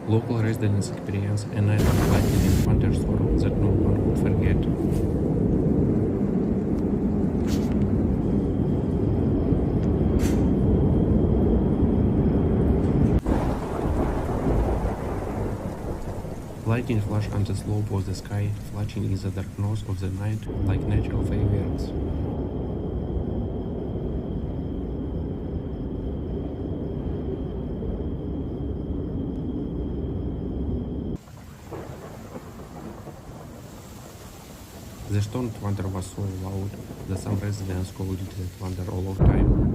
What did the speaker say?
Local residents experienced a night of lightning and thunderstorm that no one could forget. Lightning flashed on the slope of the sky, flashing in the darkness of the night like natural fireworks. The storm thunder was so loud that some residents called it the thunder all of time.